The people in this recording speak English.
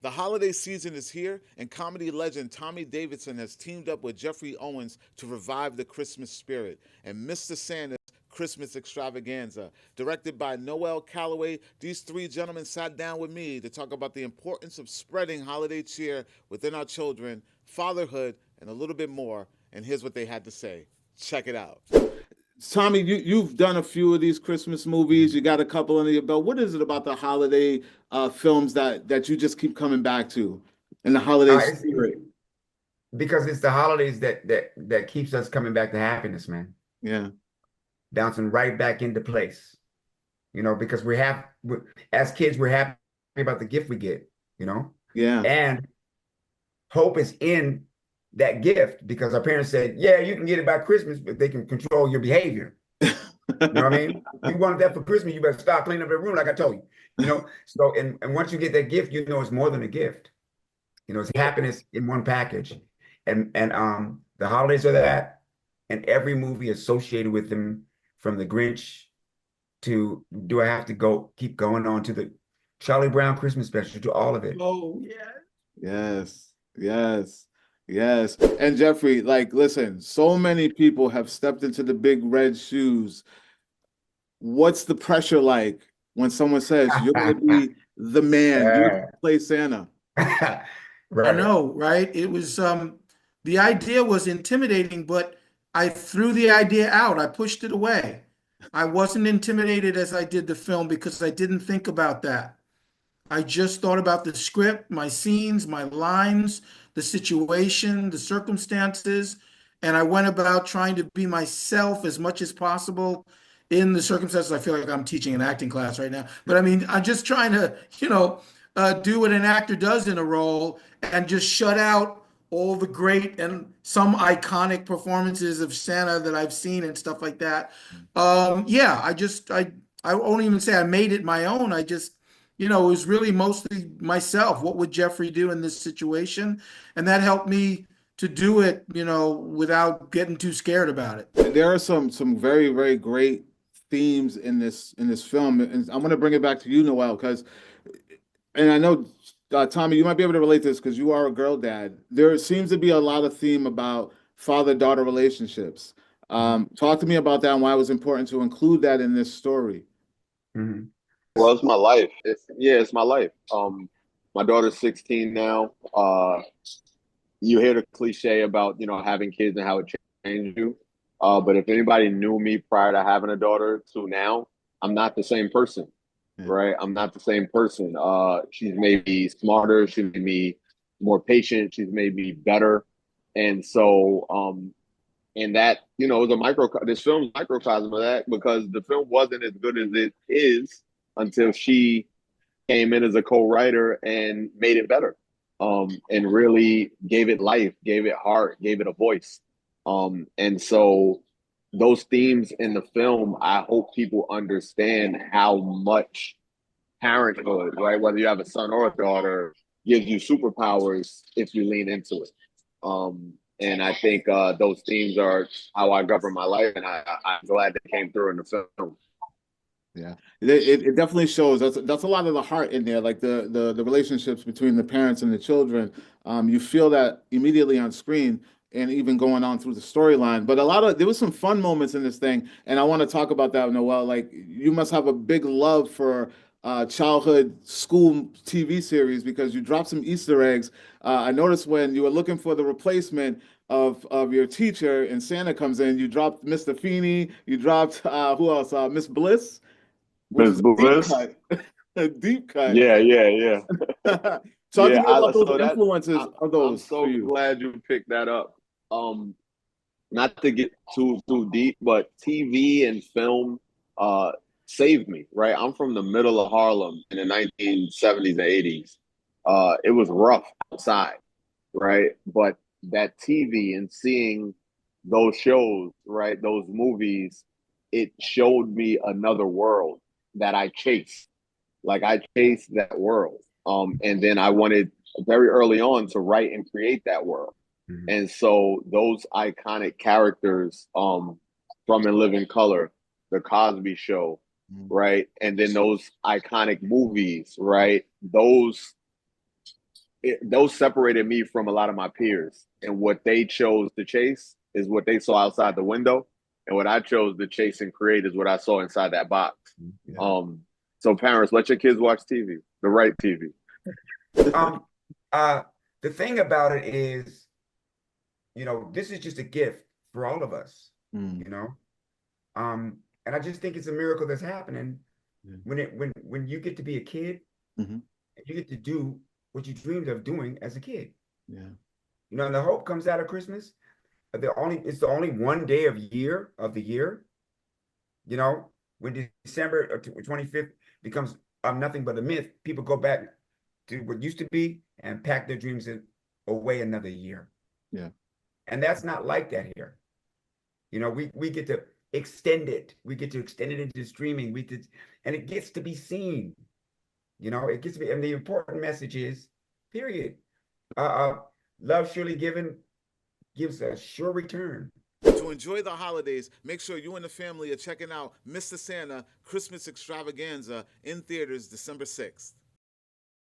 The holiday season is here, and comedy legend Tommy Davidson has teamed up with Jeffrey Owens to revive the Christmas spirit. And Mr. Santa's Christmas Extravaganza, directed by Noel Calloway, these three gentlemen sat down with me to talk about the importance of spreading holiday cheer within our children, fatherhood, and a little bit more. And here's what they had to say. Check it out. Tommy, you've done a few of these Christmas movies. You got a couple under your belt. What is it about the holiday films that you just keep coming back to, and the holiday It's spirit? because it's the holidays that keeps us coming back to happiness, man. Yeah, Bouncing right back into place. Because as kids, we're happy about the gift we get, you know, yeah. and hope is in that gift because our parents said, yeah, you can get it by Christmas, but they can control your behavior. You know what I mean? You wanted that for Christmas, you better start cleaning up your room like I told you. So and once you get that gift, it's more than a gift. It's happiness in one package. And the holidays are that, and every movie associated with them, from the Grinch to do I have to keep going on to the Charlie Brown Christmas special, to all of it. Oh, yeah. Yes, yes, yes. And Jeffrey, like, listen, so many people have stepped into the big red shoes. What's the pressure like when someone says you're going to be the man, you're going to play Santa? I Right. know, right? It was the idea was intimidating, but I threw the idea out. I pushed it away. I wasn't intimidated as I did the film because I didn't think about that. I just thought about the script, my scenes, my lines, the situation, the circumstances, and I went about trying to be myself as much as possible in the circumstances. I feel like I'm teaching an acting class right now, but I mean, I'm just trying to, do what an actor does in a role and just shut out all the great and some iconic performances of Santa that I've seen and stuff like that. Yeah, I won't even say I made it my own. It was really mostly myself. What would Jeffrey do in this situation? And that helped me to do it, without getting too scared about it. There are some very very great themes in this film, and I'm going to bring it back to you, Noel, because and I know Tommy, you might be able to relate to this because you are a girl dad. There seems to be a lot of theme about father-daughter relationships. Talk to me about that and why it was important to include that in this story. Mhm. Well, it's my life. It's my life. My daughter's 16 now. You hear the cliche about, having kids and how it changed you. But if anybody knew me prior to having a daughter to now, I'm not the same person, Yeah. right? I'm not the same person. She's made me smarter. She's made me more patient. She's made me better. And so, and that, is this film's microcosm of that because the film wasn't as good as it is until she came in as a co-writer and made it better. And really gave it life, gave it heart, gave it a voice. And so those themes in the film, I hope people understand how much parenthood, right? Whether you have a son or a daughter, gives you superpowers if you lean into it. And I think those themes are how I govern my life, and I'm glad they came through in the film. Yeah, it definitely shows. That's a lot of the heart in there, like the relationships between the parents and the children. You feel that immediately on screen, and even going on through the storyline. But there was some fun moments in this thing, and I want to talk about that, Noel. Like you must have a big love for childhood school TV series because you dropped some Easter eggs. I noticed when you were looking for the replacement of your teacher, and Santa comes in, you dropped Mr. Feeney, you dropped who else? Miss Bliss, which Miss is a deep Bliss. cut, a deep cut. Yeah, yeah, yeah. Talk to me about those So that influences of I'm those for so you. glad you picked that up. Um, Not to get too deep, but TV and film uh saved me, right? I'm from the middle of Harlem in the 1970s and 80s. It was rough outside, right? But that TV and seeing those shows, right, those movies, it showed me another world that I chased. Like I chased that world. And then I wanted very early on to write and create that world. Mhm. And so those iconic characters, from In Living Color, The Cosby Show, right? And then those iconic movies, right? Those those separated me from a lot of my peers, and what they chose to chase is what they saw outside the window, and what I chose to chase and create is what I saw inside that box. Yeah. So parents, let your kids watch TV, the right TV. The thing about it is, this is just a gift for all of us, and I just think it's a miracle that's happening when you get to be a kid, and you get to do what you dreamed of doing as a kid. Yeah. And the hope comes out of Christmas. It's the only one day of the year, when December 25th becomes nothing but a myth, people go back to what used to be and pack their dreams away another year. Yeah. And that's not like that here. We get to extend it. We get to extend it into streaming. And it gets to be seen. It gets to be, and the important message is, period. Love surely given gives a sure return. To enjoy the holidays, make sure you and the family are checking out Mr. Santa Christmas Extravaganza in theaters December 6th.